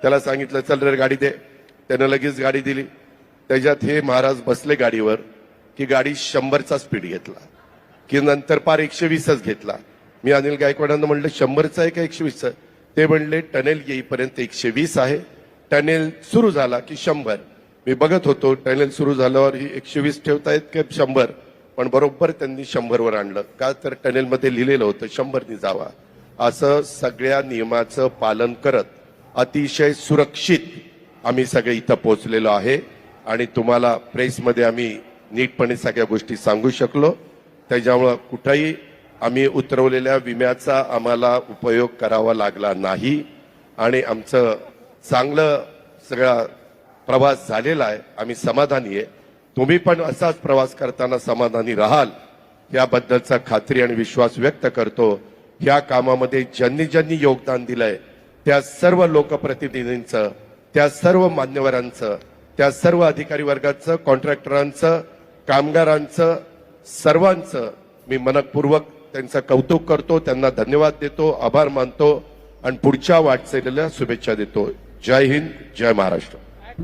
त्याला सांगितलं चल रे गाडी दे, त्यानं लगेच गाडी दिली. त्याच्यात हे महाराज बसले गाडीवर की गाडी 100चा स्पीड घेतला की नंतर पार 120च घेतला. मी अनिल गायकवाडांना म्हणलं 100चा आहे का 120चा? ते म्हणले टनेल येईपर्यंत 120 आहे, टनेल सुरू झाला की 100. मी बघत होतो टनेल सुरू झाल्यावर ही 120 ठेवतायत का 100, पण बरोबर त्यांनी 100 वर आणलं. का तर टनेलमध्ये लिहिलेलं होतं 100 जावा. असं सगळ्या नियमाचं पालन करत अतिशय सुरक्षित आम्ही सगळे इथं पोहोचलेलो आहे आणि तुम्हाला प्रेसमध्ये आम्ही नीटपणे सगळ्या गोष्टी सांगू शकलो. त्याच्यामुळं कुठेही आम्ही उतरवलेल्या विम्याचा आम्हाला उपयोग करावा लागला नाही आणि आमचं चांगलं सगळा प्रवास झालेला आहे. आम्ही समाधानी आहे. तुम्ही पण असाच प्रवास करताना समाधानी राहाल याबद्दलचा खात्री आणि विश्वास व्यक्त करतो. ह्या कामामध्ये ज्यांनी ज्यांनी योगदान दिलंय त्या सर्व लोकप्रतिनिधींचं, त्या सर्व मान्यवरांचं, त्या सर्व अधिकारी वर्गाचं, कॉन्ट्रॅक्टरांचं, कामगारांचं, सर्वांचं मी मनपूर्वक त्यांचं कौतुक करतो, त्यांना धन्यवाद देतो, आभार मानतो आणि पुढच्या वाटचालीला शुभेच्छा देतो. जय हिंद, जय महाराष्ट्र.